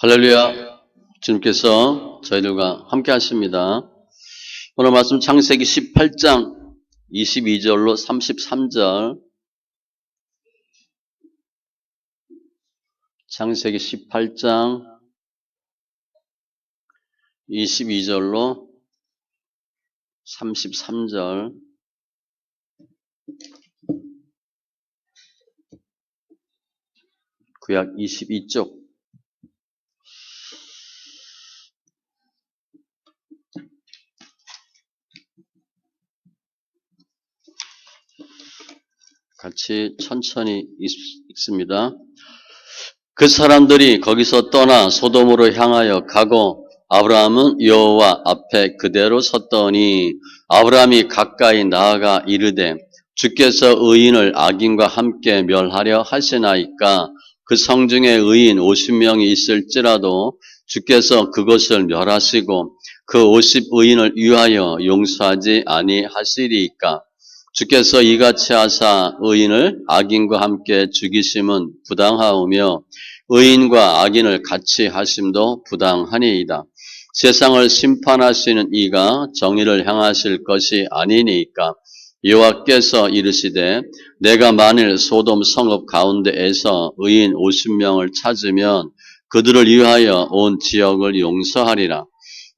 할렐루야. 주님께서 저희들과 함께 하십니다. 오늘 말씀 창세기 18장 22절로 33절. 창세기 18장 22절로 33절. 구약 22쪽. 같이 천천히 읽습니다. 그 사람들이 거기서 떠나 소돔으로 향하여 가고 아브라함은 여호와 앞에 그대로 섰더니 아브라함이 가까이 나아가 이르되 주께서 의인을 악인과 함께 멸하려 하시나이까. 그 성중에 의인 50명이 있을지라도 주께서 그것을 멸하시고 그 50의인을 위하여 용서하지 아니하시리이까. 주께서 이같이 하사 의인을 악인과 함께 죽이심은 부당하오며 의인과 악인을 같이 하심도 부당하니이다. 세상을 심판하시는 이가 정의를 행하실 것이 아니니까. 여호와께서 이르시되 내가 만일 소돔 성읍 가운데에서 의인 50명을 찾으면 그들을 위하여 온 지역을 용서하리라.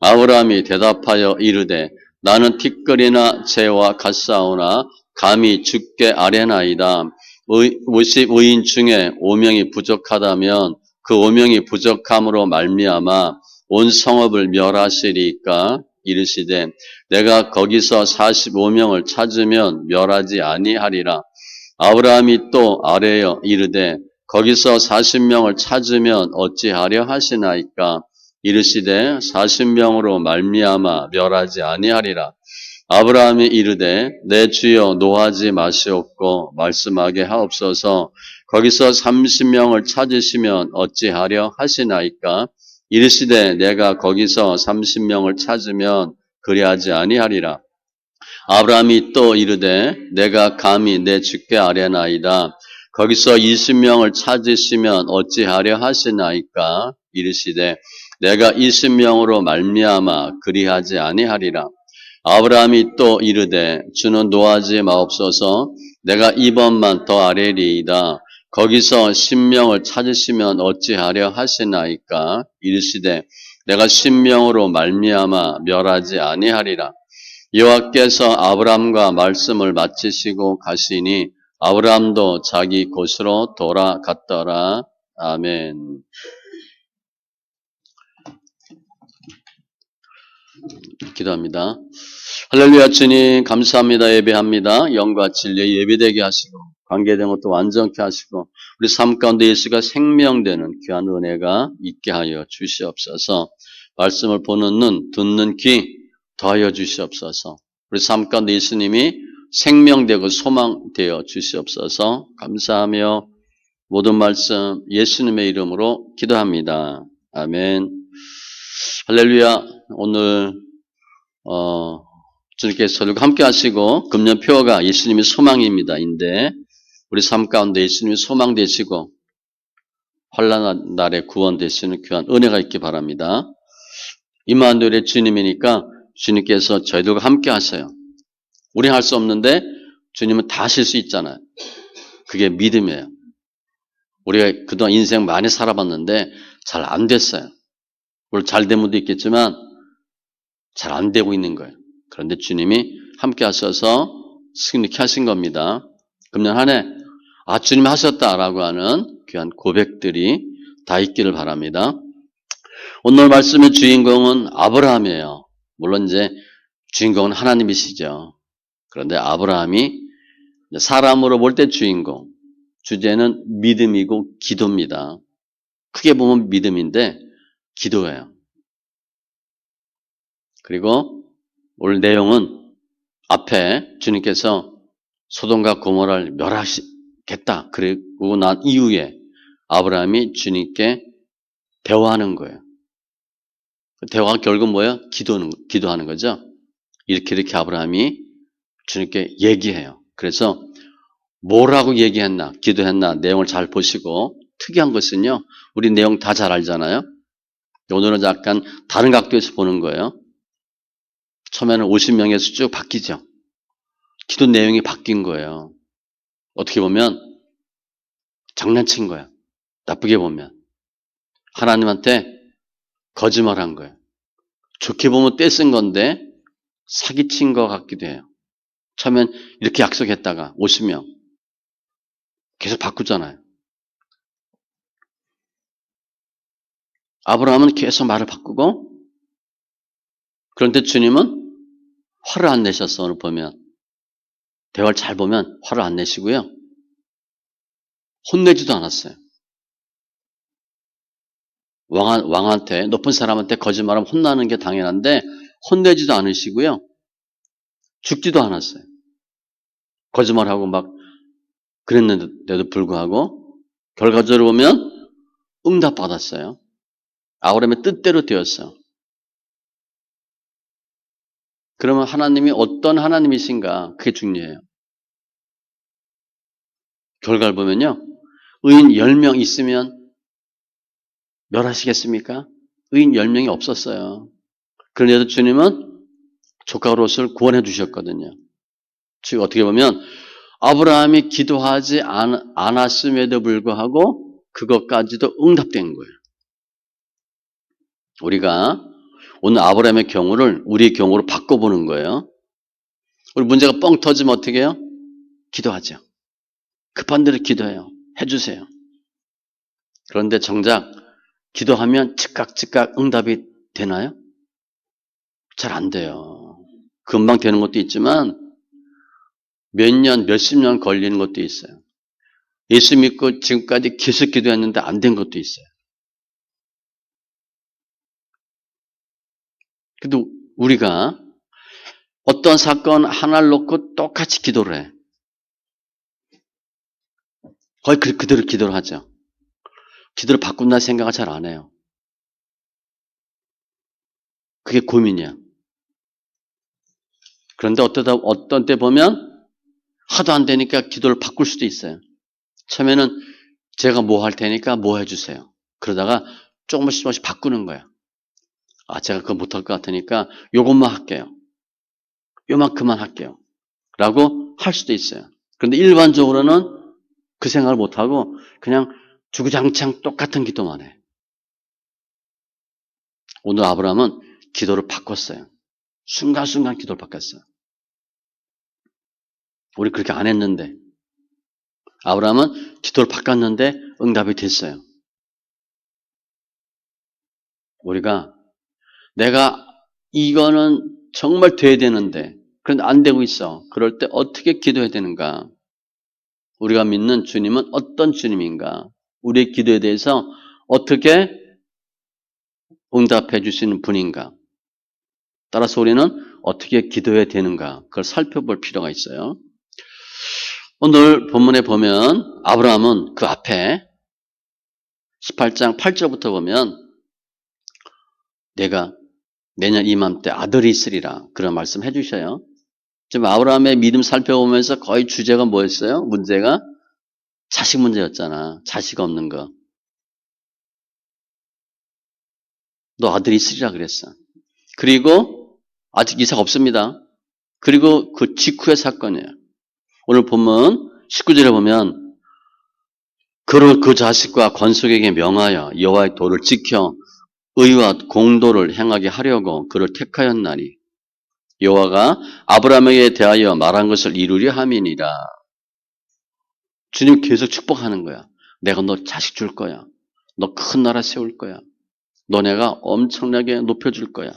아브라함이 대답하여 이르되 나는 티끌이나 재와 같사오나 감히 주께 아뢰나이다. 50의인 중에 5명이 부족하다면 그 5명이 부족함으로 말미암아 온 성읍을 멸하시리까. 이르시되 내가 거기서 45명을 찾으면 멸하지 아니하리라. 아브라함이 또 아뢰어 이르되 거기서 40명을 찾으면 어찌하려 하시나이까. 이르시되 40명으로 말미암아 멸하지 아니하리라. 아브라함이 이르되 내 주여 노하지 마시옵고 말씀하게 하옵소서. 거기서 30명을 찾으시면 어찌하려 하시나이까. 이르시되 내가 거기서 30명을 찾으면 그리하지 아니하리라. 아브라함이 또 이르되 내가 감히 내 주께 아뢰나이다. 거기서 20명을 찾으시면 어찌하려 하시나이까. 이르시되 내가 20명으로 말미암아 그리하지 아니하리라. 아브라함이 또 이르되 주는 노하지 마옵소서. 내가 이번만 더 아뢰리이다. 거기서 10명을 찾으시면 어찌하려 하시나이까. 이르시되 내가 10명으로 말미암아 멸하지 아니하리라. 여호와께서 아브라함과 말씀을 마치시고 가시니 아브라함도 자기 곳으로 돌아갔더라. 아멘. 기도합니다. 할렐루야. 주님 감사합니다. 예배합니다. 영과 진리에 예배되게 하시고 관계된 것도 완전케 하시고 우리 삶 가운데 예수가 생명되는 귀한 은혜가 있게 하여 주시옵소서. 말씀을 보는 눈, 듣는 귀 더하여 주시옵소서. 우리 삶 가운데 예수님이 생명되고 소망되어 주시옵소서. 감사하며 모든 말씀 예수님의 이름으로 기도합니다. 아멘. 할렐루야. 오늘 주님께서 저들과 함께 하시고 금년 표어가 예수님의 소망입니다. 인데 우리 삶 가운데 예수님이 소망 되시고 환난한 날에 구원 되시는 귀한 은혜가 있기 바랍니다. 임마누엘의 주님이니까 주님께서 저희들과 함께 하세요. 우리는 할 수 없는데 주님은 다 하실 수 있잖아요. 그게 믿음이에요. 우리가 그동안 인생 많이 살아봤는데 잘 안 됐어요. 물론 잘 된 분도 있겠지만 잘 안 되고 있는 거예요. 그런데 주님이 함께 하셔서 승리케 하신 겁니다. 금년 한 해 주님이 하셨다라고 하는 귀한 고백들이 다 있기를 바랍니다. 오늘 말씀의 주인공은 아브라함이에요. 물론 이제 주인공은 하나님이시죠. 그런데 아브라함이 사람으로 볼 때 주인공, 주제는 믿음이고 기도입니다. 크게 보면 믿음인데 기도예요. 그리고 오늘 내용은 앞에 주님께서 소돔과 고모라를 멸하시겠다. 그리고 난 이후에 아브라함이 주님께 대화하는 거예요. 대화가 결국 뭐예요? 기도하는 거죠. 이렇게 아브라함이 주님께 얘기해요. 그래서 뭐라고 얘기했나, 기도했나 내용을 잘 보시고 특이한 것은요. 우리 내용 다 잘 알잖아요. 오늘은 약간 다른 각도에서 보는 거예요. 처음에는 50명에서 쭉 바뀌죠. 기도 내용이 바뀐 거예요. 어떻게 보면 장난친 거야. 나쁘게 보면. 하나님한테 거짓말한 거예요. 좋게 보면 떼쓴 건데 사기친 것 같기도 해요. 처음엔 이렇게 약속했다가 50명 계속 바꾸잖아요. 아브라함은 계속 말을 바꾸고 그런데 주님은 화를 안 내셨어. 오늘 보면. 대화를 잘 보면 화를 안 내시고요. 혼내지도 않았어요. 왕한테, 높은 사람한테 거짓말하면 혼나는 게 당연한데 혼내지도 않으시고요. 죽지도 않았어요. 거짓말하고 막 그랬는데도 불구하고 결과적으로 보면 응답받았어요. 아브라함의 뜻대로 되었어. 그러면 하나님이 어떤 하나님이신가? 그게 중요해요. 결과를 보면요. 의인 10명 있으면 멸하시겠습니까? 의인 10명이 없었어요. 그런데도 주님은 조카 롯을 구원해 주셨거든요. 즉 어떻게 보면 아브라함이 기도하지 않았음에도 불구하고 그것까지도 응답된 거예요. 우리가 오늘 아브라함의 경우를 우리의 경우로 바꿔보는 거예요. 우리 문제가 뻥 터지면 어떻게 해요? 기도하죠. 급한 대로 기도해요. 해주세요. 그런데 정작 기도하면 즉각 응답이 되나요? 잘 안 돼요. 금방 되는 것도 있지만 몇 년, 몇십 년 걸리는 것도 있어요. 예수 믿고 지금까지 계속 기도했는데 안 된 것도 있어요. 그래도 우리가 어떤 사건 하나를 놓고 똑같이 기도를 해. 거의 그대로 기도를 하죠. 기도를 바꾼다 생각을 잘 안 해요. 그게 고민이야. 그런데 어떤 때 보면 하도 안 되니까 기도를 바꿀 수도 있어요. 처음에는 제가 뭐 할 테니까 뭐 해주세요. 그러다가 조금씩 바꾸는 거야. 아, 제가 그거 못할 것 같으니까 요것만 할게요. 요만큼만 할게요. 라고 할 수도 있어요. 그런데 일반적으로는 그 생각을 못하고 그냥 주구장창 똑같은 기도만 해. 오늘 아브라함은 기도를 바꿨어요. 순간순간 기도를 바꿨어요. 우리 그렇게 안 했는데 아브라함은 기도를 바꿨는데 응답이 됐어요. 우리가 내가 이거는 정말 돼야 되는데 그런데 안 되고 있어. 그럴 때 어떻게 기도해야 되는가? 우리가 믿는 주님은 어떤 주님인가? 우리의 기도에 대해서 어떻게 응답해 주시는 분인가? 따라서 우리는 어떻게 기도해야 되는가? 그걸 살펴볼 필요가 있어요. 오늘 본문에 보면 아브라함은 그 앞에 18장 8절부터 보면 내가 내년 이맘때 아들이 있으리라 그런 말씀 해주셔요. 지금 아브라함의 믿음 살펴보면서 거의 주제가 뭐였어요? 문제가 자식 문제였잖아. 자식 없는 거. 너 아들이 있으리라 그랬어. 그리고 아직 이삭 없습니다. 그리고 그 직후의 사건이에요. 오늘 본문 19절에 보면 그로 그 자식과 권속에게 명하여 여호와의 도를 지켜 의와 공도를 행하게 하려고 그를 택하였나니 여호와가 아브라함에게 대하여 말한 것을 이루려 함이니라. 주님 계속 축복하는 거야. 내가 너 자식 줄 거야. 너 큰 나라 세울 거야. 너 내가 엄청나게 높여줄 거야.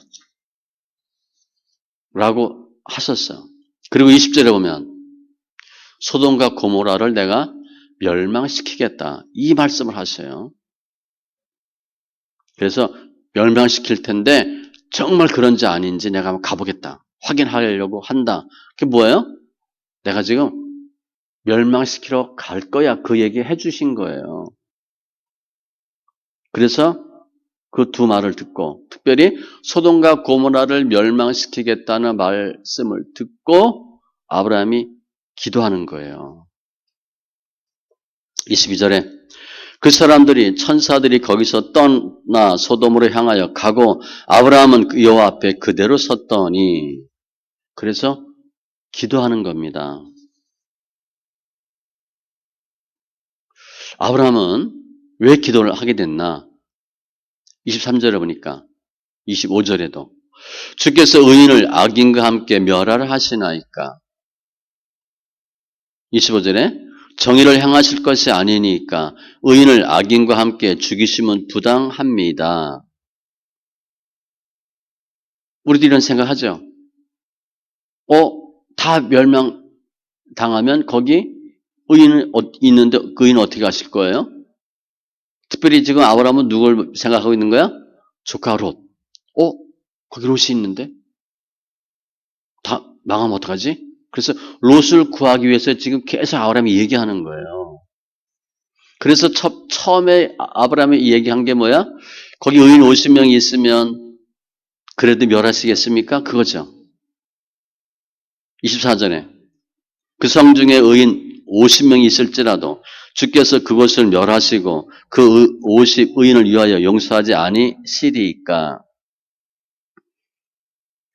라고 하셨어요. 그리고 20절에 보면 소돔과 고모라를 내가 멸망시키겠다. 이 말씀을 하셔요. 그래서 멸망시킬 텐데 정말 그런지 아닌지 내가 한번 가보겠다. 확인하려고 한다. 그게 뭐예요? 내가 지금 멸망시키러 갈 거야. 그 얘기 해주신 거예요. 그래서 그 두 말을 듣고 특별히 소돔과 고모라를 멸망시키겠다는 말씀을 듣고 아브라함이 기도하는 거예요. 22절에 그 사람들이 천사들이 거기서 떠나 소돔으로 향하여 가고 아브라함은 그 여호와 앞에 그대로 섰더니 그래서 기도하는 겁니다. 아브라함은 왜 기도를 하게 됐나? 23절에 보니까 25절에도 주께서 의인을 악인과 함께 멸하라 하시나이까 25절에 정의를 행하실 것이 아니니까 의인을 악인과 함께 죽이시면 부당합니다. 우리도 이런 생각하죠. 다 멸망당하면 거기 의인은 있는데 그 의인은 어떻게 하실 거예요? 특별히 지금 아브라함은 누굴 생각하고 있는 거야? 조카 롯. 거기 롯이 있는데? 다 망하면 어떡하지? 그래서 롯을 구하기 위해서 지금 계속 아브라함이 얘기하는 거예요. 그래서 처음에 아브라함이 얘기한 게 뭐야? 거기 의인 50명이 있으면 그래도 멸하시겠습니까? 그거죠. 24절에 그 성 중에 의인 50명이 있을지라도 주께서 그것을 멸하시고 그 50 의인을 위하여 용서하지 아니시리까.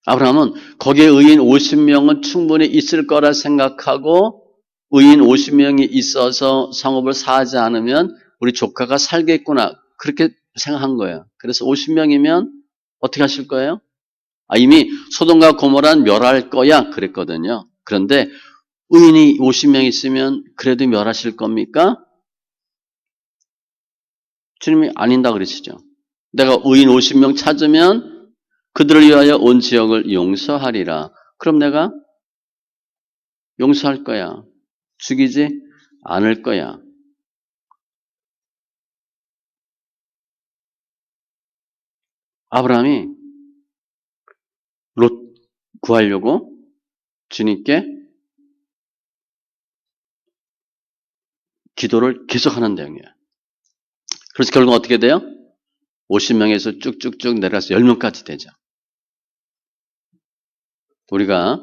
아브라함은 거기에 의인 50명은 충분히 있을 거라 생각하고 의인 50명이 있어서 성읍을 사하지 않으면 우리 조카가 살겠구나 그렇게 생각한 거예요. 그래서 50명이면 어떻게 하실 거예요? 이미 소돔과 고모라는 멸할 거야 그랬거든요. 그런데 의인이 50명 있으면 그래도 멸하실 겁니까? 주님이 아닌다 그러시죠. 내가 의인 50명 찾으면 그들을 위하여 온 지역을 용서하리라. 그럼 내가 용서할 거야. 죽이지 않을 거야. 아브라함이 롯 구하려고 주님께 기도를 계속하는 내용이에요. 그래서 결국 어떻게 돼요? 50명에서 쭉쭉쭉 내려가서 10명까지 되죠. 우리가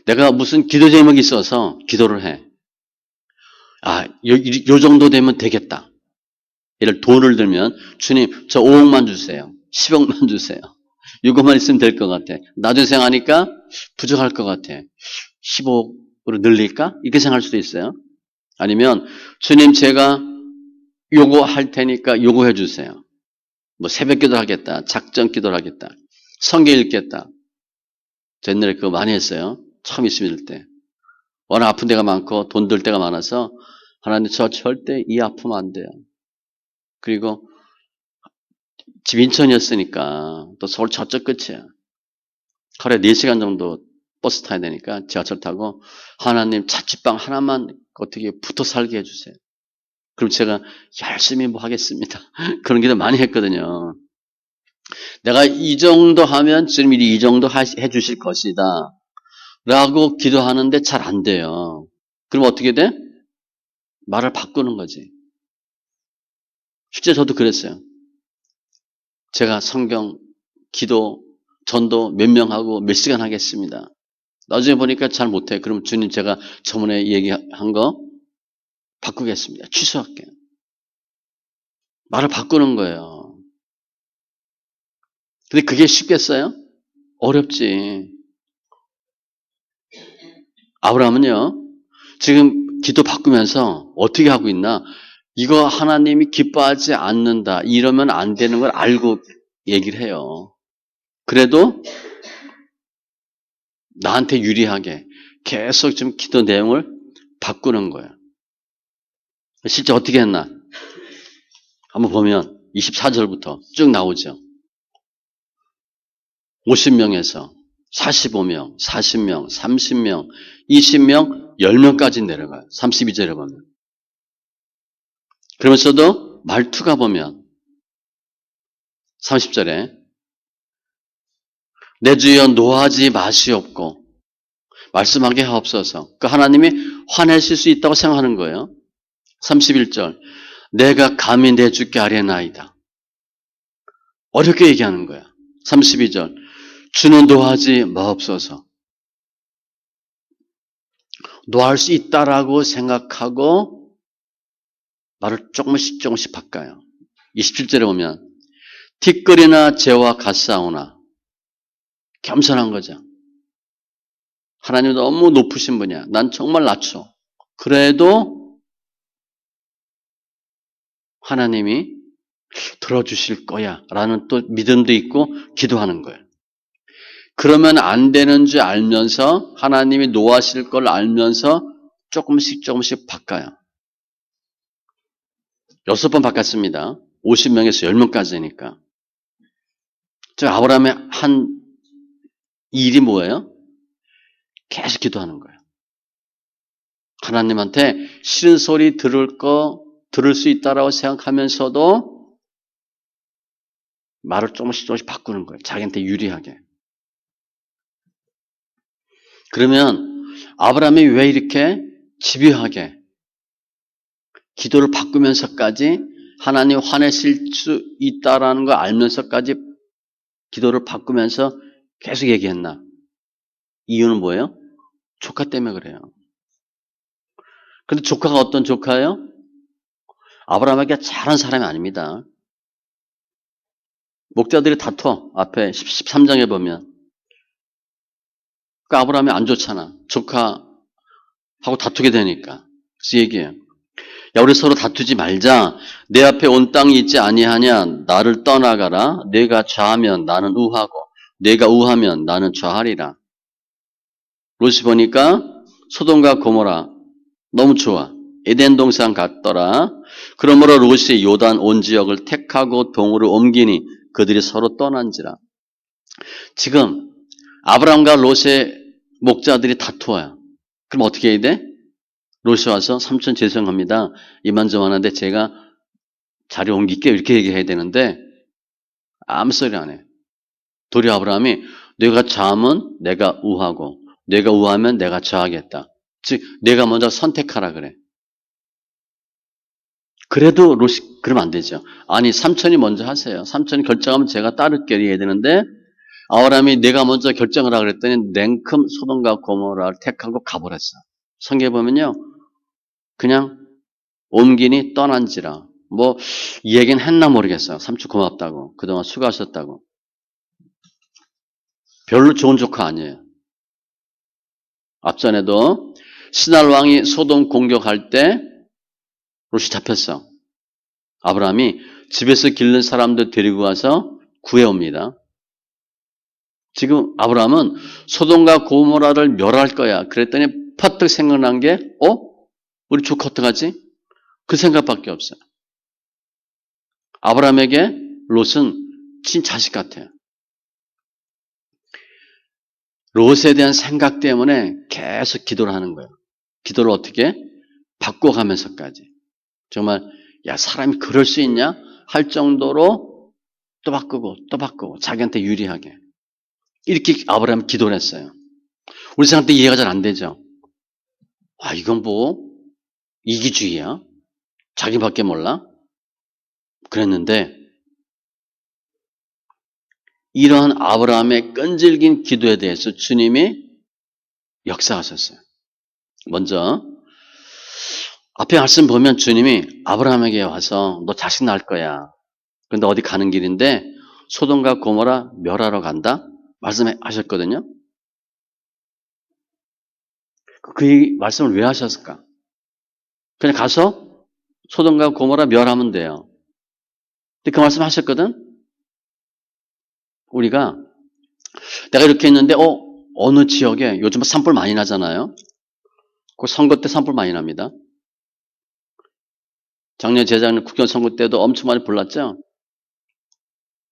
내가 무슨 기도 제목이 있어서 기도를 해. 요 정도 되면 되겠다. 예를 돈을 들면 주님 저 5억만 주세요. 10억만 주세요. 이것만 있으면 될 것 같아. 나중에 생각하니까 부족할 것 같아. 15억으로 늘릴까? 이렇게 생각할 수도 있어요. 아니면 주님 제가 요거 할 테니까 요거 해주세요. 뭐 새벽 기도 하겠다. 작전 기도를 하겠다. 성경 읽겠다. 저 옛날에 그거 많이 했어요. 처음 예수 믿을 때. 워낙 아픈 데가 많고 돈 들 때가 많아서 하나님 저 절대 이 아프면 안 돼요. 그리고 집 인천이었으니까 또 서울 저쪽 끝이야. 하루에 4시간 정도 버스 타야 되니까 지하철 타고 하나님 자취방 하나만 어떻게 붙어 살게 해주세요. 그럼 제가 열심히 뭐 하겠습니다. 그런 기도 많이 했거든요. 내가 이 정도 하면 주님이 이 정도 해주실 것이다. 라고 기도하는데 잘 안 돼요. 그럼 어떻게 돼? 말을 바꾸는 거지. 실제 저도 그랬어요. 제가 성경, 기도, 전도 몇 명 하고 몇 시간 하겠습니다. 나중에 보니까 잘 못해. 그럼 주님 제가 저번에 얘기한 거 바꾸겠습니다. 취소할게요. 말을 바꾸는 거예요. 근데 그게 쉽겠어요? 어렵지. 아브라함은요, 지금 기도 바꾸면서 어떻게 하고 있나? 이거 하나님이 기뻐하지 않는다. 이러면 안 되는 걸 알고 얘기를 해요. 그래도 나한테 유리하게 계속 좀 기도 내용을 바꾸는 거예요. 실제 어떻게 했나? 한번 보면 24절부터 쭉 나오죠. 50명에서 45명, 40명, 30명, 20명, 10명까지 내려가요. 32절에 보면. 그러면서도 말투가 보면 30절에 내 주여 노하지 마시옵고 말씀하게 하옵소서. 그 하나님이 화내실 수 있다고 생각하는 거예요. 31절 내가 감히 내 주께 아뢰나이다. 어렵게 얘기하는 거야. 32절 주는 노하지 마옵소서. 노할 수 있다라고 생각하고 말을 조금씩 조금씩 바꿔요. 27절에 보면 티끌이나 재와 같사오나 겸손한 거죠. 하나님 너무 높으신 분이야. 난 정말 낮춰. 그래도 하나님이 들어주실 거야 라는 또 믿음도 있고 기도하는 거예요. 그러면 안 되는 줄 알면서 하나님이 노하실 걸 알면서 조금씩 조금씩 바꿔요. 6번 바꿨습니다. 50명에서 10명까지니까. 저 아브라함의 한 일이 뭐예요? 계속 기도하는 거예요. 하나님한테 싫은 소리 들을 수 있다라고 생각하면서도 말을 조금씩 조금씩 바꾸는 거예요. 자기한테 유리하게. 그러면 아브라함이 왜 이렇게 집요하게 기도를 바꾸면서까지 하나님 화내실 수 있다라는 걸 알면서까지 기도를 바꾸면서 계속 얘기했나? 이유는 뭐예요? 조카 때문에 그래요. 근데 조카가 어떤 조카예요? 아브라함에게 잘한 사람이 아닙니다. 목자들이 다퉈. 앞에 13장에 보면. 그러니까 아브라함이 안 좋잖아. 조카하고 다투게 되니까. 그래서 얘기해요. 야, 우리 서로 다투지 말자. 내 앞에 온 땅이 있지 아니하냐. 나를 떠나가라. 내가 좌하면 나는 우하고 내가 우하면 나는 좌하리라. 롯이 보니까 소돔과 고모라 너무 좋아. 에덴 동산 같더라. 그러므로 롯이 요단 온 지역을 택하고 동으로 옮기니 그들이 서로 떠난지라. 지금 아브람과 롯의 목자들이 다투어요. 그럼 어떻게 해야 돼? 롯이 와서 삼촌 죄송합니다. 이만저만한데 제가 자리 옮길게요. 이렇게 얘기해야 되는데 아무 소리 안 해. 도리어 아브라함이 내가 좌하면 내가 우하고 내가 우하면 내가 좌하겠다. 즉 내가 먼저 선택하라 그래. 그래도 롯이 그러면 안 되죠. 아니 삼촌이 먼저 하세요. 삼촌이 결정하면 제가 따를게 해야 되는데 아브라함이 내가 먼저 결정을 하라 그랬더니 냉큼 소돔과 고모라를 택하고 가버렸어. 성경에 보면요. 그냥 옮기니 떠난지라. 뭐 이 얘기는 했나 모르겠어요. 삼촌 고맙다고. 그동안 수고하셨다고. 별로 좋은 조카 아니에요. 앞전에도 스날 왕이 소돔 공격할 때 롯이 잡혔어. 아브라함이 집에서 기른 사람들 데리고 와서 구해옵니다. 지금 아브라함은 소돔과 고모라를 멸할 거야. 그랬더니 퍼뜩 생각난 게 우리 조카 어떡하지? 그 생각밖에 없어요. 아브라함에게 롯은 친자식 같아요. 롯에 대한 생각 때문에 계속 기도를 하는 거예요. 기도를 어떻게? 바꿔가면서까지. 정말 야 사람이 그럴 수 있냐? 할 정도로 또 바꾸고 자기한테 유리하게. 이렇게 아브라함이 기도를 했어요. 우리 사람한테 이해가 잘 안 되죠. 아 이건 뭐 이기주의야? 자기밖에 몰라? 그랬는데 이러한 아브라함의 끈질긴 기도에 대해서 주님이 역사하셨어요. 먼저 앞에 말씀 보면 주님이 아브라함에게 와서 너 자식 낳을 거야. 그런데 어디 가는 길인데 소돔과 고모라 멸하러 간다? 말씀하셨거든요. 그 말씀을 왜 하셨을까? 그냥 가서 소돔과 고모라 멸하면 돼요. 근데 그 말씀 하셨거든? 우리가 내가 이렇게 했는데 어느 지역에 요즘 산불 많이 나잖아요. 그 선거 때 산불 많이 납니다. 작년 재작년 국정 선거 때도 엄청 많이 불났죠.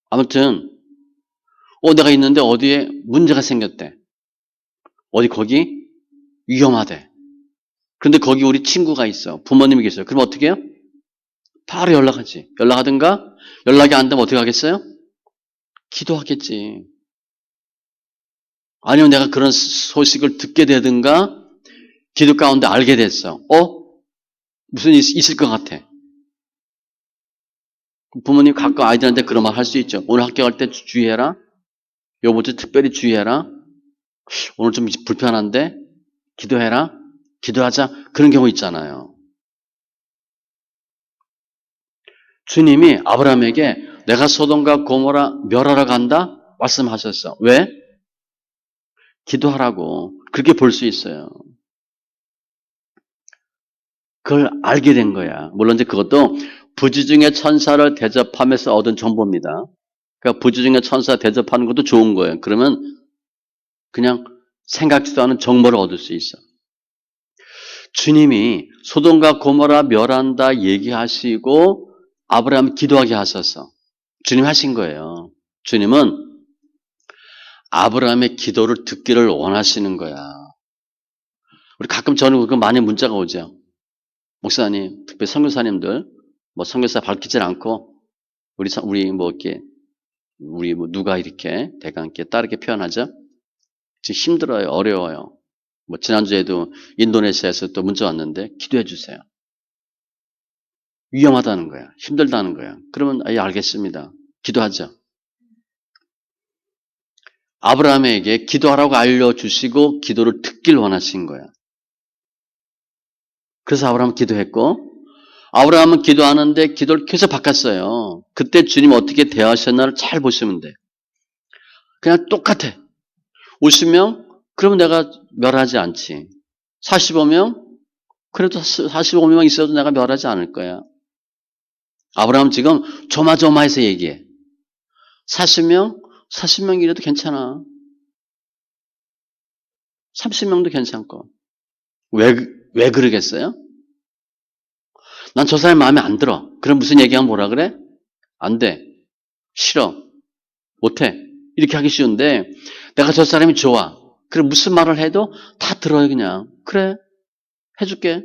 아무튼 내가 있는데 어디에 문제가 생겼대. 어디 거기 위험하대. 그런데 거기 우리 친구가 있어. 부모님이 계세요. 그럼 어떻게 해요? 바로 연락하지. 연락하든가 연락이 안 되면 어떻게 하겠어요? 기도하겠지. 아니면 내가 그런 소식을 듣게 되든가 기도 가운데 알게 됐어. 무슨 일 있을 것 같아. 부모님 가끔 아이들한테 그런 말 할 수 있죠. 오늘 학교 갈 때 주의해라. 요번 주 특별히 주의해라. 오늘 좀 불편한데 기도해라. 기도하자. 그런 경우 있잖아요. 주님이 아브라함에게 내가 소돔과 고모라 멸하러 간다 말씀하셨어. 왜? 기도하라고. 그렇게 볼 수 있어요. 그걸 알게 된 거야. 물론 이제 그것도 부지중의 천사를 대접하면서 얻은 정보입니다. 그러니까 부지중의 천사 대접하는 것도 좋은 거예요. 그러면 그냥 생각지도 않은 정보를 얻을 수 있어. 주님이 소돔과 고모라 멸한다 얘기하시고 아브라함 기도하게 하셔서 주님 하신 거예요. 주님은 아브라함의 기도를 듣기를 원하시는 거야. 우리 가끔 저는 그 많이 문자가 오죠. 목사님, 특히 선교사님들, 뭐 선교사 밝히질 않고 우리 뭐 이렇게 우리 뭐 누가 이렇게 대강 있게 따르게 표현하죠. 지금 힘들어요, 어려워요. 뭐 지난주에도 인도네시아에서 또 문자 왔는데 기도해 주세요. 위험하다는 거야, 힘들다는 거야. 그러면 예, 알겠습니다. 기도하죠. 아브라함에게 기도하라고 알려주시고 기도를 듣길 원하신 거야. 그래서 아브라함은 기도했고 아브라함은 기도하는데 기도를 계속 바꿨어요. 그때 주님 어떻게 대하셨나를 잘 보시면 돼. 그냥 똑같아. 50명? 그러면 내가 멸하지 않지. 45명? 그래도 45명만 있어도 내가 멸하지 않을 거야. 아브라함 지금 조마조마해서 얘기해. 40명? 40명이라도 괜찮아. 30명도 괜찮고. 왜 그러겠어요? 난 저 사람 마음에 안 들어. 그럼 무슨 얘기하면 뭐라 그래? 안 돼. 싫어. 못해. 이렇게 하기 쉬운데 내가 저 사람이 좋아. 그럼 무슨 말을 해도 다 들어요 그냥. 그래. 해줄게.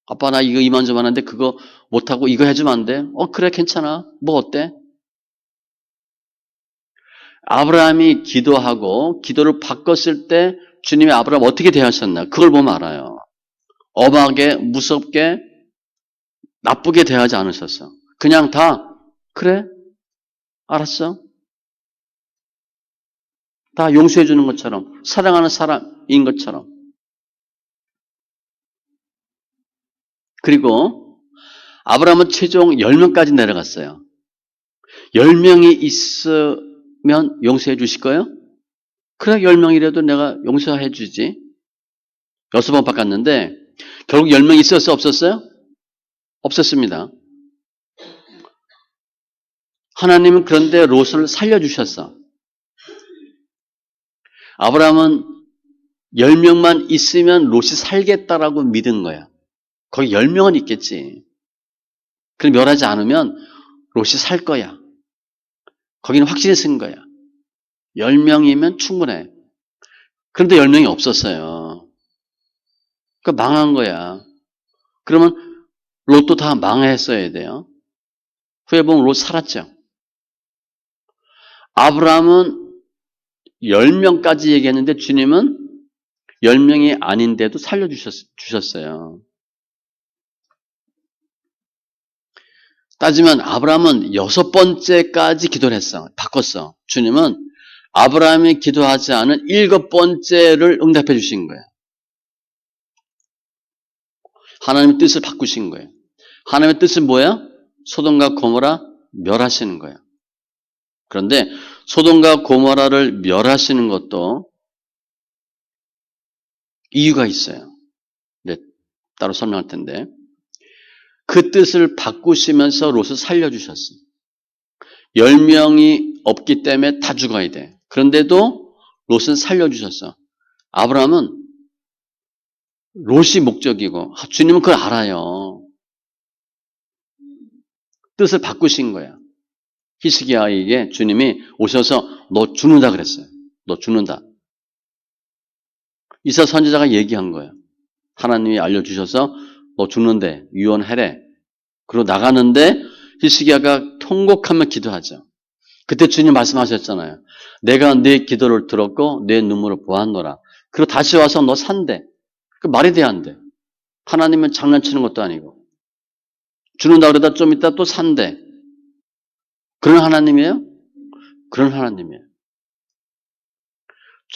아빠 나 이거 이만저만 한데 그거 못하고 이거 해주면 안 돼? 그래 괜찮아. 뭐 어때? 아브라함이 기도하고 기도를 바꿨을 때 주님이 아브라함 어떻게 대하셨나? 그걸 보면 알아요. 엄하게 무섭게 나쁘게 대하지 않으셨어. 그냥 다 그래 알았어. 다 용서해 주는 것처럼 사랑하는 사람인 것처럼. 그리고 아브라함은 최종 10명까지 내려갔어요. 10명이 있으면 용서해 주실 거예요? 그래 10명이라도 내가 용서해 주지. 6번 바꿨는데 결국 10명 있었어요? 없었어요? 없었습니다. 하나님은 그런데 롯을 살려주셨어. 아브라함은 10명만 있으면 롯이 살겠다라고 믿은 거야. 거기 10명은 있겠지. 그럼 멸하지 않으면 롯이 살 거야. 거기는 확신이 쓴 거야. 10명이면 충분해. 그런데 10명이 없었어요. 그러니까 망한 거야. 그러면 롯도 다 망했어야 돼요. 후에 보면 롯 살았죠. 아브라함은 10명까지 얘기했는데 주님은 10명이 아닌데도 살려주셨어요. 따지면 아브라함은 6번째까지 기도를 했어. 바꿨어. 주님은 아브라함이 기도하지 않은 7번째를 응답해 주신 거예요. 하나님의 뜻을 바꾸신 거예요. 하나님의 뜻은 뭐야? 소돔과 고모라 멸하시는 거예요. 그런데 소돔과 고모라를 멸하시는 것도 이유가 있어요. 네, 따로 설명할 텐데 그 뜻을 바꾸시면서 롯을 살려주셨어요. 10명이 없기 때문에 다 죽어야 돼. 그런데도 롯은 살려주셨어. 아브라함은 롯이 목적이고 주님은 그걸 알아요. 뜻을 바꾸신 거야. 히스기야에게 주님이 오셔서 너 죽는다 그랬어요. 너 죽는다. 이사 선지자가 얘기한 거예요. 하나님이 알려주셔서 너 죽는데 유언해래. 그러고 나가는데 히스기야가 통곡하며 기도하죠. 그때 주님 말씀하셨잖아요. 내가 네 기도를 들었고 내 눈물을 보았노라. 그리고 다시 와서 너 산대. 그 말이 돼야 안 돼. 하나님은 장난치는 것도 아니고. 죽는다 그러다 좀 이따 또 산대. 그런 하나님이에요? 그런 하나님이에요.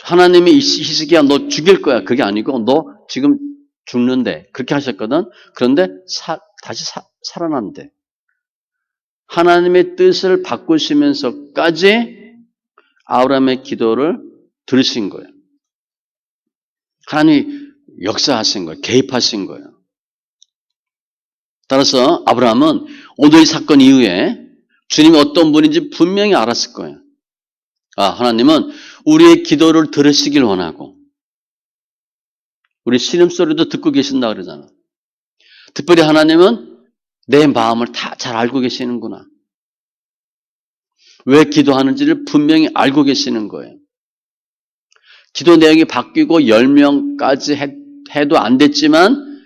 하나님이 히스기야 너 죽일 거야. 그게 아니고 너 지금 죽는데 그렇게 하셨거든. 그런데 다시 살아난대. 하나님의 뜻을 바꾸시면서까지 아브라함의 기도를 들으신 거예요. 하나님이 역사하신 거예요. 개입하신 거예요. 따라서 아브라함은 오늘 이 사건 이후에 주님이 어떤 분인지 분명히 알았을 거예요. 하나님은 우리의 기도를 들으시길 원하고 우리 신음소리도 듣고 계신다 그러잖아. 특별히 하나님은 내 마음을 다 잘 알고 계시는구나. 왜 기도하는지를 분명히 알고 계시는 거예요. 기도 내용이 바뀌고 10명까지 해도 안 됐지만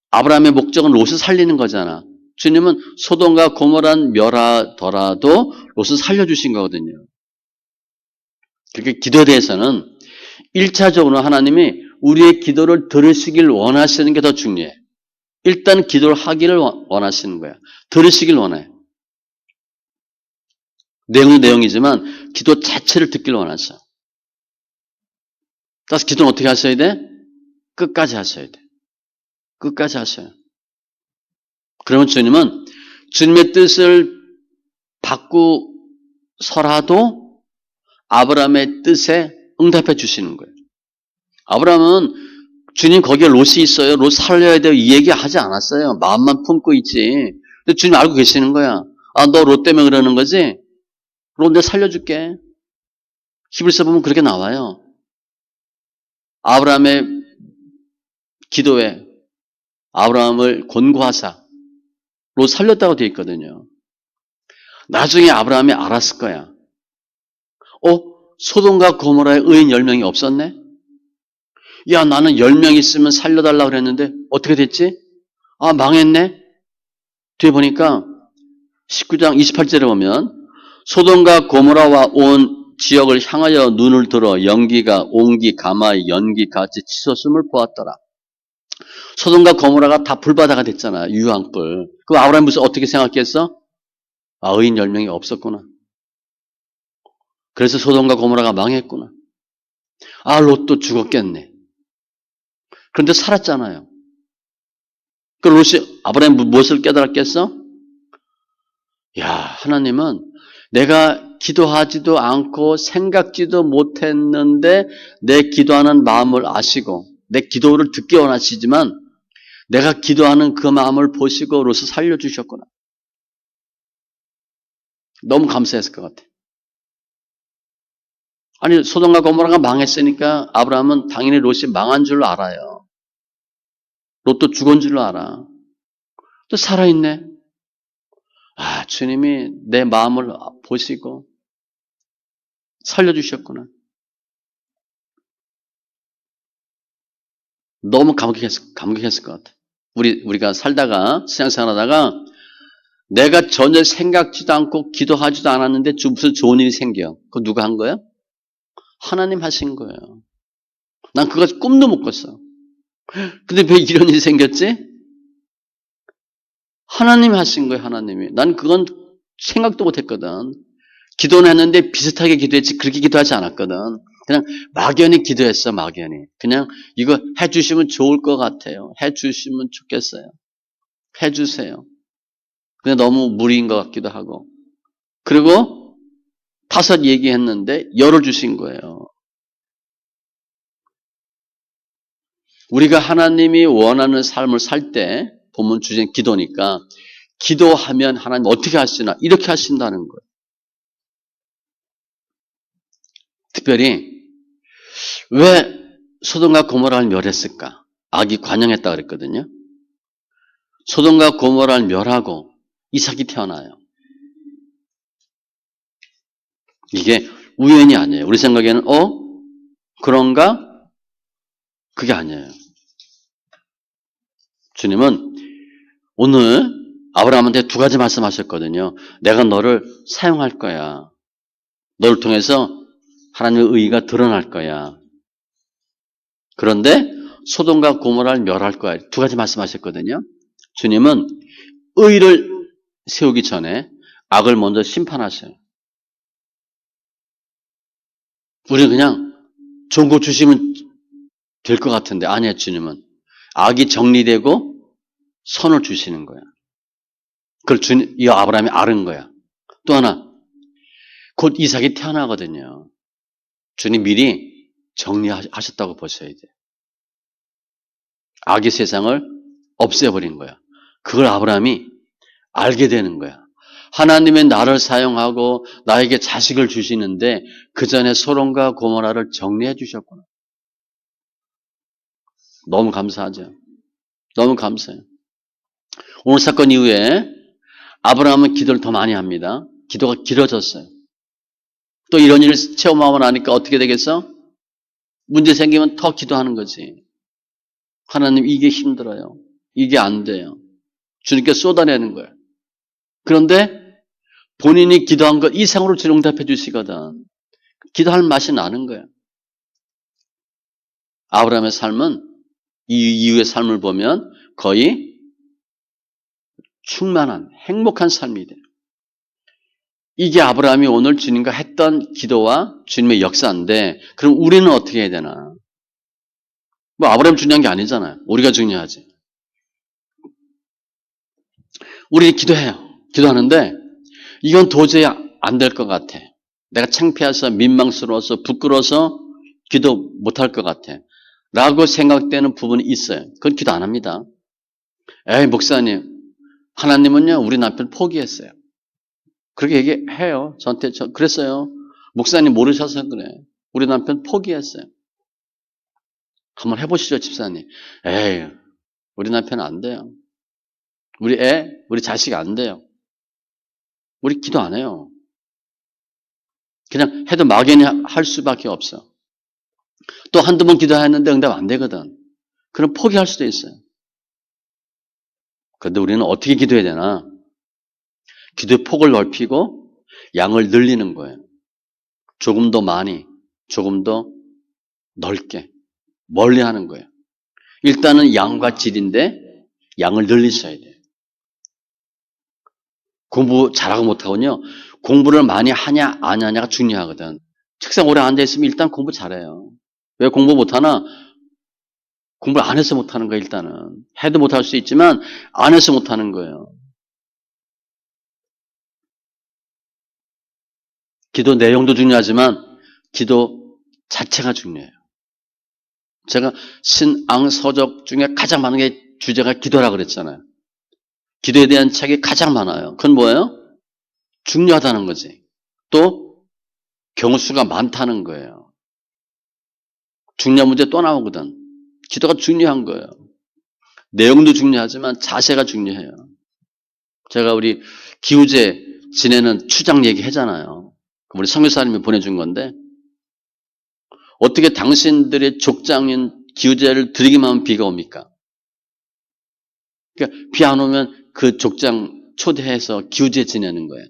아브라함의 목적은 롯을 살리는 거잖아. 주님은 소돔과 고모란 멸하더라도 롯을 살려주신 거거든요. 그렇게 기도에 대해서는 1차적으로 하나님이 우리의 기도를 들으시길 원하시는 게 더 중요해. 일단 기도를 하기를 원하시는 거야. 들으시길 원해. 내용은 내용이지만 기도 자체를 듣기를 원하셔. 따라서 기도는 어떻게 하셔야 돼? 끝까지 하셔야 돼. 끝까지 하셔요. 그러면 주님은 주님의 뜻을 바꾸서라도 아브라함의 뜻에 응답해 주시는 거예요. 아브라함은 주님 거기에 롯이 있어요. 롯 살려야 돼요. 이 얘기 하지 않았어요. 마음만 품고 있지. 근데 주님 알고 계시는 거야. 너 롯 때문에 그러는 거지? 롯 내가 살려줄게. 히브리서 보면 그렇게 나와요. 아브라함의 기도에 아브라함을 권고하사 롯 살렸다고 되어 있거든요. 나중에 아브라함이 알았을 거야. 소돔과 고모라에 의인 10명이 없었네? 야, 나는 10명 있으면 살려달라고 그랬는데 어떻게 됐지? 망했네? 뒤에 보니까 19장 28절에 보면 소돔과 고모라와 온 지역을 향하여 눈을 들어 연기가 옹기 가마의 연기 같이 치솟음을 보았더라. 소돔과 고모라가 다 불바다가 됐잖아. 유황불. 그 아브라함이 무슨 어떻게 생각했어? 의인 10명이 없었구나. 그래서 소돔과 고모라가 망했구나. 롯도 죽었겠네. 그런데 살았잖아요. 그 롯이 아브라함이 무엇을 깨달았겠어? 하나님은 내가 기도하지도 않고 생각지도 못했는데 내 기도하는 마음을 아시고 내 기도를 듣기 원하시지만 내가 기도하는 그 마음을 보시고 롯을 살려주셨구나. 너무 감사했을 것 같아. 아니 소돔과 고모라가 망했으니까 아브라함은 당연히 롯이 망한 줄로 알아요. 롯도 죽은 줄로 알아. 또 살아있네. 주님이 내 마음을 보시고 살려주셨구나. 너무 감격했을 것 같아. 우리가 살다가, 신앙생활하다가 내가 전혀 생각지도 않고 기도하지도 않았는데 무슨 좋은 일이 생겨. 그거 누가 한 거야? 하나님 하신 거예요. 난 그거 꿈도 못 꿨어. 근데 왜 이런 일이 생겼지? 하나님 하신 거예요, 하나님이. 난 그건 생각도 못 했거든. 기도는 했는데 비슷하게 기도했지 그렇게 기도하지 않았거든. 그냥 막연히 기도했어, 막연히. 그냥 이거 해주시면 좋을 것 같아요. 해주시면 좋겠어요. 해주세요. 그냥 너무 무리인 것 같기도 하고. 그리고 5 얘기했는데 열어주신 거예요. 우리가 하나님이 원하는 삶을 살 때 본문 주제는 기도니까 기도하면 하나님 어떻게 하시나 이렇게 하신다는 거예요. 특별히 왜 소돔과 고모라를 멸했을까? 악이 관영했다 그랬거든요. 소돔과 고모라를 멸하고 이삭이 태어나요. 이게 우연이 아니에요. 우리 생각에는 그런가? 그게 아니에요. 주님은 오늘 아브라함한테 2가지 말씀하셨거든요. 내가 너를 사용할 거야. 너를 통해서 하나님의 의의가 드러날 거야. 그런데 소돔과 고모라를 멸할 거야. 2가지 말씀하셨거든요. 주님은 의를 세우기 전에 악을 먼저 심판하셔요. 우리는 그냥 좋은 거 주시면 될 것 같은데 아니에요. 주님은 악이 정리되고 선을 주시는 거야. 그걸 이 아브라함이 아는 거야. 또 하나, 곧 이삭이 태어나거든요. 주님 미리 정리하셨다고 보셔야 돼. 악의 세상을 없애버린 거야. 그걸 아브라함이 알게 되는 거야. 하나님의 나를 사용하고 나에게 자식을 주시는데 그 전에 소돔과 고모라를 정리해 주셨구나. 너무 감사하죠. 너무 감사해요. 오늘 사건 이후에 아브라함은 기도를 더 많이 합니다. 기도가 길어졌어요. 또 이런 일을 체험하고 나니까 어떻게 되겠어? 문제 생기면 더 기도하는 거지. 하나님 이게 힘들어요. 이게 안 돼요. 주님께 쏟아내는 거예요. 그런데 본인이 기도한 것 이상으로 주님 응답해 주시거든. 기도할 맛이 나는 거예요. 아브라함의 삶은 이 이후의 삶을 보면 거의 충만한 행복한 삶이 돼요. 이게 아브라함이 오늘 주님과 했던 기도와 주님의 역사인데 그럼 우리는 어떻게 해야 되나? 뭐 아브라함 중요한 게 아니잖아요. 우리가 중요하지. 우리 기도해요. 기도하는데 이건 도저히 안 될 것 같아. 내가 창피해서 민망스러워서 부끄러워서 기도 못할 것 같아. 라고 생각되는 부분이 있어요. 그건 기도 안 합니다. 에이 목사님, 하나님은요 우리 남편 포기했어요. 그렇게 얘기해요. 저한테 그랬어요. 목사님 모르셔서 그래. 우리 남편 포기했어요. 한번 해보시죠 집사님. 에이 우리 남편 안 돼요. 우리 자식 안 돼요. 우리 기도 안 해요. 그냥 해도 막연히 할 수밖에 없어. 또 한두 번 기도했는데 응답 안 되거든. 그럼 포기할 수도 있어요. 그런데 우리는 어떻게 기도해야 되나? 기도의 폭을 넓히고 양을 늘리는 거예요. 조금 더 많이, 조금 더 넓게, 멀리 하는 거예요. 일단은 양과 질인데 양을 늘리셔야 돼요. 공부 잘하고 못하고는요. 공부를 많이 하냐 안 하냐가 중요하거든. 책상 오래 앉아있으면 일단 공부 잘해요. 왜 공부 못하나? 공부를 안 해서 못하는 거예요. 일단은. 해도 못할 수 있지만 안 해서 못하는 거예요. 기도 내용도 중요하지만 기도 자체가 중요해요. 제가 신앙서적 중에 가장 많은 게 주제가 기도라 그랬잖아요. 기도에 대한 책이 가장 많아요. 그건 뭐예요? 중요하다는 거지. 또 경우수가 많다는 거예요. 중요한 문제 또 나오거든. 기도가 중요한 거예요. 내용도 중요하지만 자세가 중요해요. 제가 우리 기우제 지내는 추장 얘기하잖아요. 우리 선교사님이 보내준 건데 어떻게 당신들의 족장인 기우제를 드리기만 하면 비가 옵니까? 그러니까 비 안 오면 그 족장 초대해서 기우제 지내는 거예요.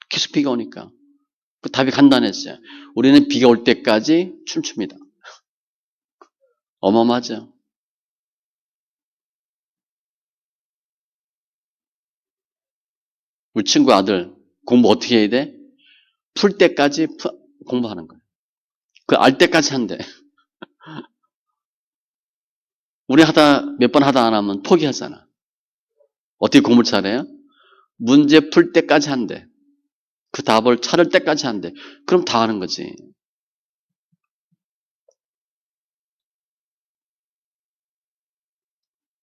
계속 비가 오니까. 그 답이 간단했어요. 우리는 비가 올 때까지 춤춥니다. 어마어마하죠. 우리 친구 아들 공부 어떻게 해야 돼? 풀 때까지 공부하는 거예요. 그 알 때까지 한대. 우리 몇 번 하다 안 하면 포기하잖아. 어떻게 공부를 잘해요? 문제 풀 때까지 한대. 그 답을 찾을 때까지 한대. 그럼 다 하는 거지.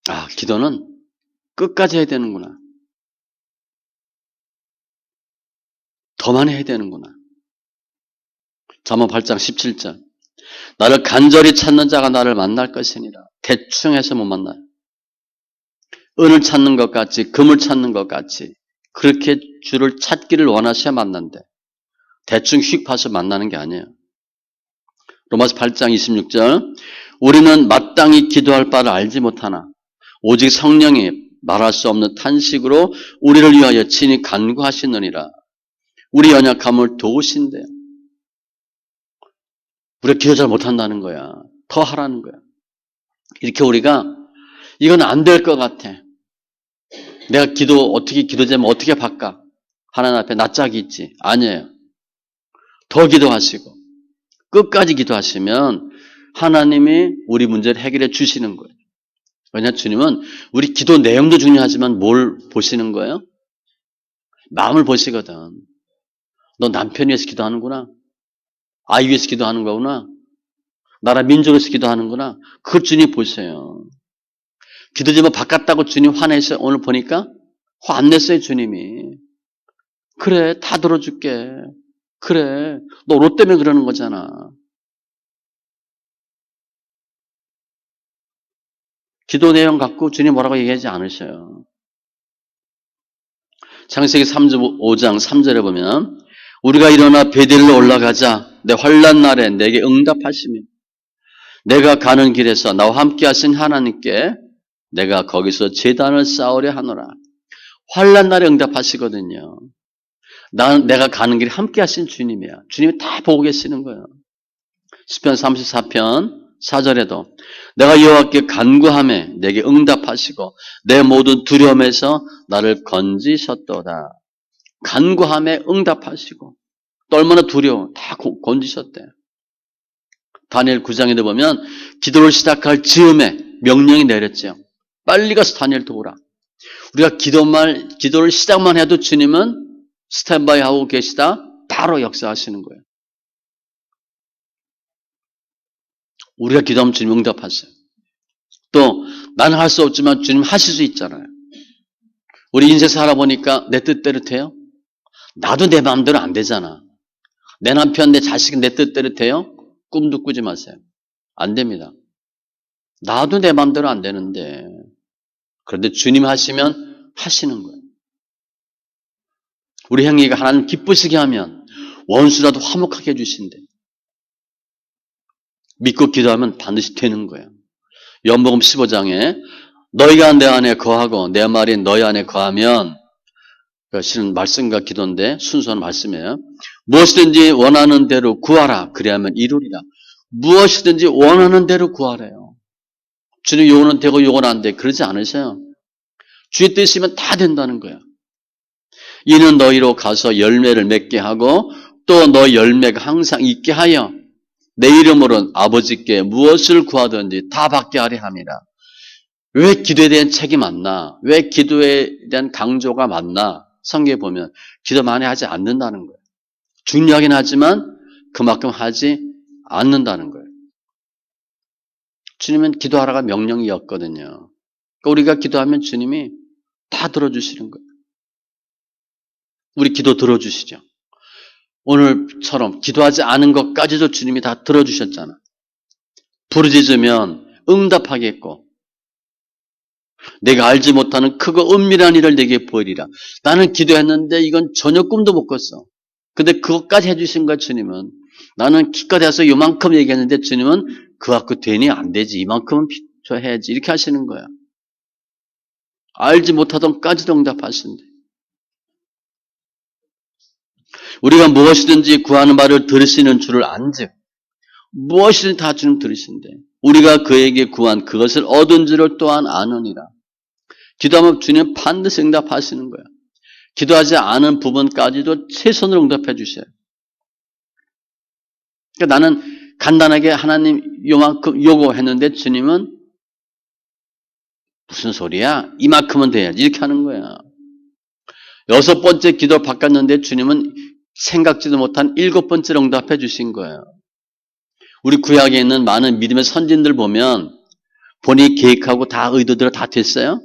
아, 기도는 끝까지 해야 되는구나. 더 많이 해야 되는구나. 잠언 8장 17절. 나를 간절히 찾는 자가 나를 만날 것이니라. 대충 해서 못 만나요. 은을 찾는 것 같이, 금을 찾는 것 같이 그렇게 주를 찾기를 원하셔야 만난대. 대충 휙 봐서 만나는 게 아니에요. 로마서 8장 26절. 우리는 마땅히 기도할 바를 알지 못하나 오직 성령이 말할 수 없는 탄식으로 우리를 위하여 친히 간구하시느니라. 우리 연약함을 도우신대요. 우리가 기도 잘 못한다는 거야. 더 하라는 거야. 이렇게 우리가 이건 안 될 것 같아. 내가 어떻게 기도 제목 어떻게 바꿔? 하나님 앞에 낯짝이 있지. 아니에요. 더 기도하시고 끝까지 기도하시면 하나님이 우리 문제를 해결해 주시는 거예요. 왜냐, 주님은 우리 기도 내용도 중요하지만 뭘 보시는 거예요? 마음을 보시거든. 너 남편 위해서 기도하는구나. 아이 위해서 기도하는 거구나. 나라 민족을 위해서 기도하는구나. 그걸 주님 보세요. 기도 제목 바꿨다고 주님 화내서 오늘 보니까 화 안 냈어요, 주님이. 그래, 다 들어줄게. 그래, 너 로 때문에 그러는 거잖아. 기도 내용 갖고 주님 뭐라고 얘기하지 않으셔요. 창세기 35장 3절에 보면 우리가 일어나 베델로 올라가자. 내 환난 날에 내게 응답하시며 내가 가는 길에서 나와 함께 하신 하나님께 내가 거기서 제단을 쌓으려 하노라. 환난 날에 응답하시거든요. 내가 가는 길에 함께 하신 주님이야. 주님이 다 보고 계시는 거예요. 시편 34편 4절에도 내가 여호와께 간구하며 내게 응답하시고 내 모든 두려움에서 나를 건지셨도다. 간구하며 응답하시고 또 얼마나 두려워 다 건지셨대. 다니엘 9장에도 보면 기도를 시작할 즈음에 명령이 내렸죠. 빨리 가서 다니엘 도우라. 우리가 기도를 시작만 해도 주님은 스탠바이 하고 계시다 바로 역사하시는 거예요. 우리가 기도하면 주님 응답하세요. 또 나는 할 수 없지만 주님 하실 수 있잖아요. 우리 인생 살아보니까 내 뜻대로 돼요? 나도 내 마음대로 안 되잖아. 내 남편, 내 자식은 내 뜻대로 돼요? 꿈도 꾸지 마세요. 안 됩니다. 나도 내 마음대로 안 되는데 그런데 주님 하시면 하시는 거예요. 우리 형님이가 하나님 기쁘시게 하면 원수라도 화목하게 해주신대. 믿고 기도하면 반드시 되는 거예요. 요한복음 15장에 너희가 내 안에 거하고 내 말이 너희 안에 거하면 실은 말씀과 기도인데 순수한 말씀이에요. 무엇이든지 원하는 대로 구하라. 그리하면 이루리라. 무엇이든지 원하는 대로 구하래요. 주님 요구는 되고 요구는 안 돼. 그러지 않으세요. 주의 뜻이면 다 된다는 거예요. 이는 너희로 가서 열매를 맺게 하고 또 너 열매가 항상 있게 하여 내 이름으로 아버지께 무엇을 구하든지 다 받게 하려 함이라. 왜 기도에 대한 책이 많나? 왜 기도에 대한 강조가 많나? 성경에 보면 기도 많이 하지 않는다는 거예요. 중요하긴 하지만 그만큼 하지 않는다는 거예요. 주님은 기도하라가 명령이었거든요. 그러니까 우리가 기도하면 주님이 다 들어주시는 거예요. 우리 기도 들어주시죠. 오늘처럼 기도하지 않은 것까지도 주님이 다 들어주셨잖아. 부르짖으면 응답하겠고 내가 알지 못하는 크고 은밀한 일을 내게 보이리라. 나는 기도했는데 이건 전혀 꿈도 못 꿨어. 근데 그것까지 해주신 거야 주님은. 나는 기껏 해서 요만큼 얘기했는데 주님은 그 갖고 되니 안 되지. 이만큼은 해야지. 이렇게 하시는 거야. 알지 못하던 까지도 응답하신대. 우리가 무엇이든지 구하는 바를 들으시는 줄을 안즉 무엇이든 다 주님 들으신대. 우리가 그에게 구한 그것을 얻은 줄을 또한 아느니라. 기도하면 주님 반드시 응답하시는 거야. 기도하지 않은 부분까지도 최선으로 응답해 주셔요. 그러니까 나는 간단하게 하나님 요만큼 요구했는데 주님은 무슨 소리야? 이만큼은 돼야지. 이렇게 하는 거야. 6번째 기도를 바꿨는데 주님은 생각지도 못한 7번째로 응답해 주신 거예요. 우리 구약에 있는 많은 믿음의 선진들 보면 본인이 계획하고 다 의도대로 다 됐어요?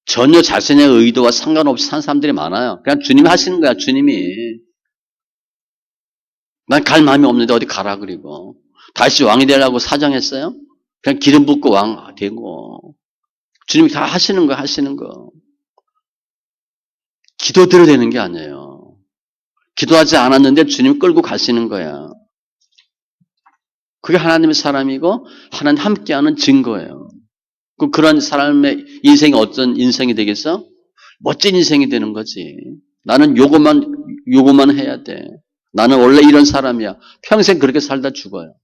전혀 자신의 의도와 상관없이 산 사람들이 많아요. 그냥 주님이 하시는 거야, 주님이. 난 갈 마음이 없는데 어디 가라 그리고. 다시 왕이 되려고 사정했어요? 그냥 기름 붓고 왕 되고. 주님이 다 하시는 거야, 하시는 거. 기도대로 되는 게 아니에요. 기도하지 않았는데 주님 끌고 가시는 거야. 그게 하나님의 사람이고 하나님 함께하는 증거예요. 그런 사람의 인생이 어떤 인생이 되겠어? 멋진 인생이 되는 거지. 나는 요것만 해야 돼. 나는 원래 이런 사람이야. 평생 그렇게 살다 죽어요.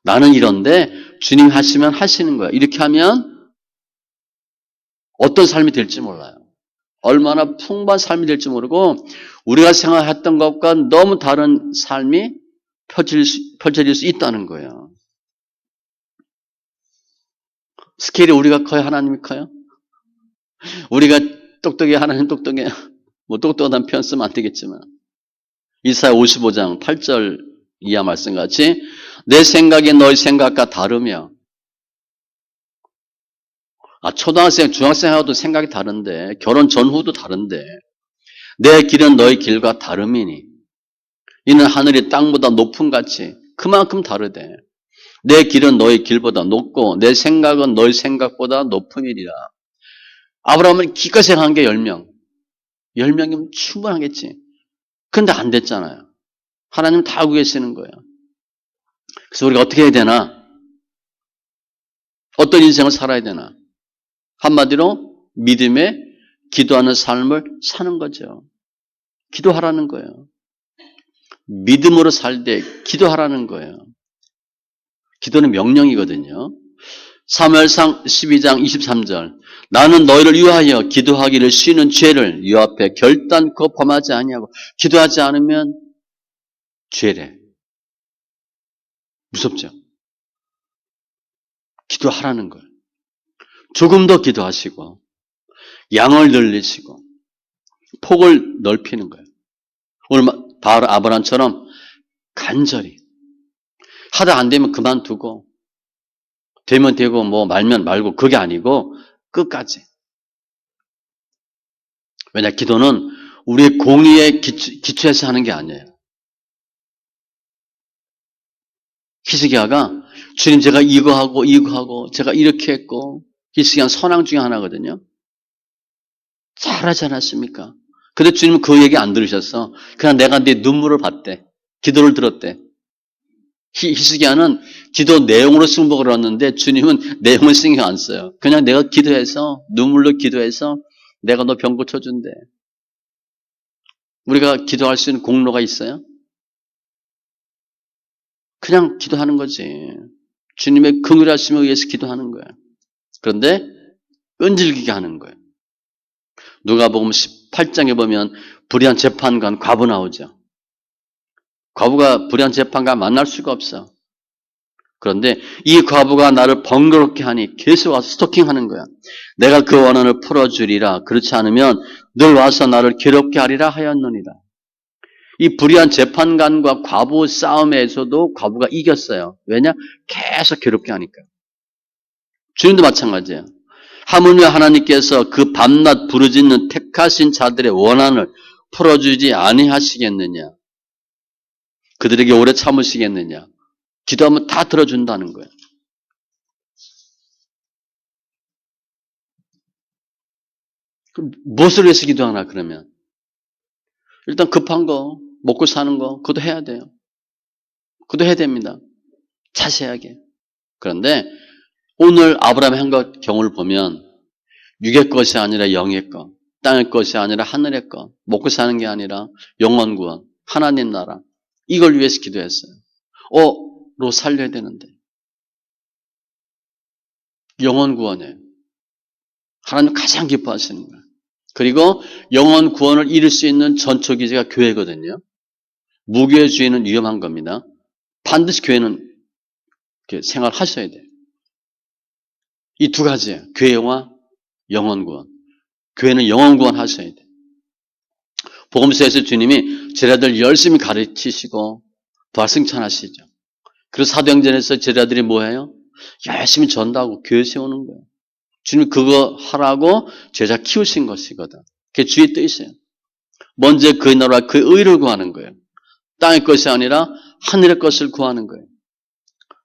나는 이런데 주님 하시면 하시는 거야. 이렇게 하면 어떤 삶이 될지 몰라요. 얼마나 풍부한 삶이 될지 모르고 우리가 생각했던 것과 너무 다른 삶이 펼쳐질 수 있다는 거예요. 스케일이 우리가 커요? 하나님이 커요? 우리가 똑똑해? 하나님 똑똑해? 뭐 똑똑하다는 표현 쓰면 안 되겠지만. 이사야 55장 8절 이하 말씀같이 내 생각이 너희 생각과 다르며 초등학생, 중학생하고도 생각이 다른데 결혼 전후도 다른데 내 길은 너희 길과 다름이니 이는 하늘이 땅보다 높음 같이 그만큼 다르대. 내 길은 너희 길보다 높고 내 생각은 너희 생각보다 높음이리라. 아브라함은 기껏 생각한 게 10명. 10명이면 충분하겠지. 근데 안 됐잖아요. 하나님은 다 알고 계시는 거예요. 그래서 우리가 어떻게 해야 되나? 어떤 인생을 살아야 되나? 한마디로 믿음의 기도하는 삶을 사는 거죠. 기도하라는 거예요. 믿음으로 살 때 기도하라는 거예요. 기도는 명령이거든요. 사무엘상 12장 23절 나는 너희를 위하여 기도하기를 쉬는 죄를 네 앞에 결단코 범하지 아니하고 기도하지 않으면 죄래. 무섭죠? 기도하라는 거예요. 조금 더 기도하시고 양을 늘리시고 폭을 넓히는 거예요. 오늘 바로 아브라함처럼 간절히 하다 안 되면 그만두고 되면 되고 뭐 말면 말고 그게 아니고 끝까지. 왜냐 기도는 우리의 공의에 기초해서 하는 게 아니에요. 히스기야가 주님 제가 이거 하고 제가 이렇게 했고 히스기야는 선왕 중에 하나거든요. 잘하지 않았습니까? 근데 주님은 그 얘기 안 들으셨어. 그냥 내가 네 눈물을 봤대. 기도를 들었대. 히스기야는 기도 내용으로 승복을 얻는데 주님은 내용을 신경 안 써요. 그냥 내가 기도해서 눈물로 기도해서 내가 너 병 고쳐준대. 우리가 기도할 수 있는 공로가 있어요? 그냥 기도하는 거지. 주님의 긍휼하심에 의해서 기도하는 거예요. 그런데 끈질기게 하는 거예요. 누가복음 18장에 보면 불의한 재판관 과부 나오죠. 과부가 불의한 재판관 만날 수가 없어. 그런데 이 과부가 나를 번거롭게 하니 계속 와서 스토킹하는 거야. 내가 그 원한을 풀어주리라. 그렇지 않으면 늘 와서 나를 괴롭게 하리라 하였느니라. 이 불의한 재판관과 과부 싸움에서도 과부가 이겼어요. 왜냐? 계속 괴롭게 하니까. 주님도 마찬가지예요. 하물며 하나님께서 그 밤낮 부르짖는 택하신 자들의 원한을 풀어주지 아니하시겠느냐? 그들에게 오래 참으시겠느냐? 기도하면 다 들어준다는 거예요. 그럼 무엇을 위해서 기도하나 그러면? 일단 급한 거, 먹고 사는 거, 그것도 해야 돼요. 그것도 해야 됩니다. 자세하게. 그런데 오늘 아브라함의 한 경우를 보면 육의 것이 아니라 영의 것, 땅의 것이 아니라 하늘의 것, 먹고 사는 게 아니라 영원 구원, 하나님 나라 이걸 위해서 기도했어요. 로 살려야 되는데 영원 구원이에요. 하나님 가장 기뻐하시는 거예요. 그리고 영원 구원을 이룰 수 있는 전초기지가 교회거든요. 무교회주의는 위험한 겁니다. 반드시 교회는 생활하셔야 돼요. 이 두 가지예요. 교회와 영원 구원. 교회는 영원 구원 하셔야 돼요. 복음서에서 주님이 제자들 열심히 가르치시고 부활승천하시죠. 그래서 사도행전에서 제자들이 뭐해요? 열심히 전도하고 교회 세우는 거예요. 주님이 그거 하라고 제자 키우신 것이거든. 그게 주의 뜻이에요. 먼저 그의 나라와 그의 의를 구하는 거예요. 땅의 것이 아니라 하늘의 것을 구하는 거예요.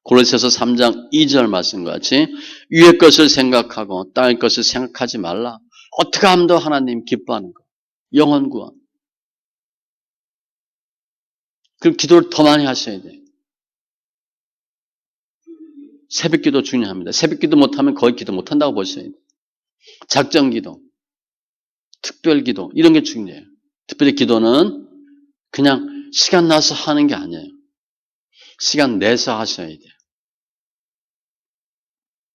골로새서 3장 2절 말씀과 같이 위의 것을 생각하고 땅의 것을 생각하지 말라. 어떻게 하면 더 하나님 기뻐하는 거예요. 영원 구원. 그럼 기도를 더 많이 하셔야 돼요. 새벽 기도 중요합니다. 새벽 기도 못하면 거의 기도 못한다고 보셔야 돼요. 작정 기도, 특별 기도 이런 게 중요해요. 특별히 기도는 그냥 시간 나서 하는 게 아니에요. 시간 내서 하셔야 돼요.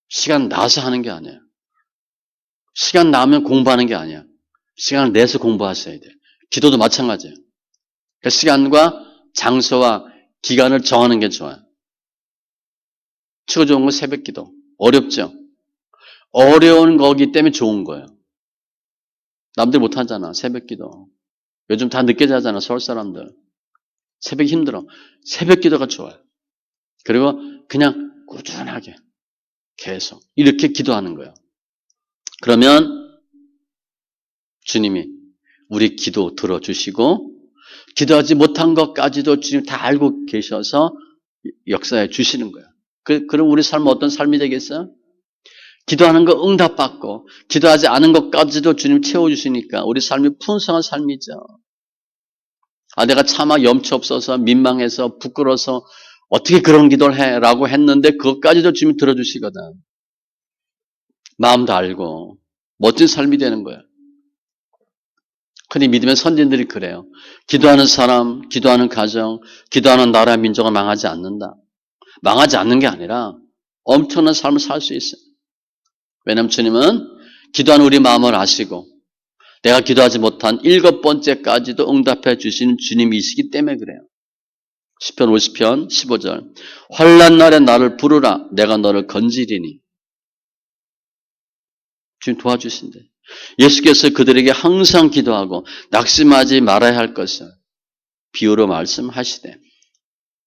시간 나서 하는 게 아니에요. 시간 나면 공부하는 게 아니야. 시간을 내서 공부하셔야 돼요. 기도도 마찬가지예요. 그러니까 시간과 장소와 기간을 정하는 게 좋아요. 최고 좋은 건 새벽 기도. 어렵죠? 어려운 거기 때문에 좋은 거예요. 남들 못하잖아. 새벽 기도. 요즘 다 늦게 자잖아. 서울 사람들. 새벽 힘들어. 새벽 기도가 좋아요. 그리고 그냥 꾸준하게 계속 이렇게 기도하는 거예요. 그러면 주님이 우리 기도 들어주시고 기도하지 못한 것까지도 주님 다 알고 계셔서 역사해 주시는 거예요. 그럼 우리 삶은 어떤 삶이 되겠어요? 기도하는 거 응답받고 기도하지 않은 것까지도 주님 채워주시니까 우리 삶이 풍성한 삶이죠. 내가 차마 염치 없어서 민망해서 부끄러워서 어떻게 그런 기도를 해? 라고 했는데 그것까지도 주님이 들어주시거든. 마음도 알고 멋진 삶이 되는 거예요. 흔히 믿음의 선진들이 그래요. 기도하는 사람, 기도하는 가정, 기도하는 나라 민족은 망하지 않는다. 망하지 않는 게 아니라 엄청난 삶을 살 수 있어요. 왜냐하면 주님은 기도하는 우리 마음을 아시고 내가 기도하지 못한 7번째까지도 응답해 주시는 주님이시기 때문에 그래요. 시편 50편 15절 환난 날에 나를 부르라 내가 너를 건지리니 주님 도와주신대. 예수께서 그들에게 항상 기도하고 낙심하지 말아야 할 것을 비유로 말씀하시되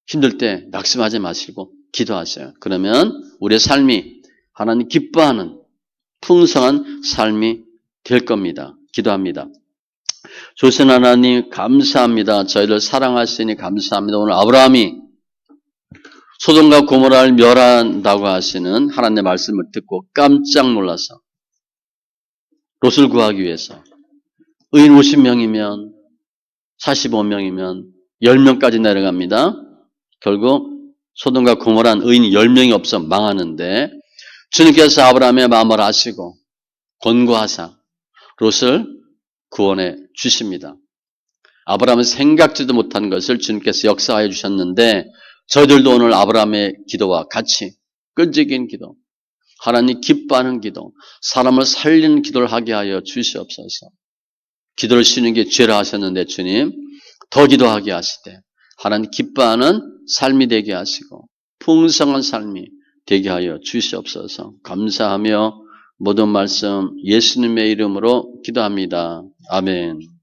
힘들 때 낙심하지 마시고 기도하세요. 그러면 우리의 삶이 하나님 기뻐하는 풍성한 삶이 될 겁니다. 기도합니다. 조신 하나님 감사합니다. 저희를 사랑하시니 감사합니다. 오늘 아브라함이 소돔과 고모라를 멸한다고 하시는 하나님의 말씀을 듣고 깜짝 놀라서 롯을 구하기 위해서 의인 50명이면 45명이면 10명까지 내려갑니다. 결국 소돔과 고모라는 의인이 10명이 없어 망하는데 주님께서 아브라함의 마음을 아시고 권고하사 롯을 구원해 주십니다. 아브라함은 생각지도 못한 것을 주님께서 역사하여 주셨는데 저희들도 오늘 아브라함의 기도와 같이 끈질긴 기도, 하나님 기뻐하는 기도, 사람을 살리는 기도를 하게 하여 주시옵소서. 기도를 쉬는 게 죄라 하셨는데 주님 더 기도하게 하시되 하나님 기뻐하는 삶이 되게 하시고 풍성한 삶이 되게 하여 주시옵소서. 감사하며 모든 말씀 예수님의 이름으로 기도합니다. 아멘.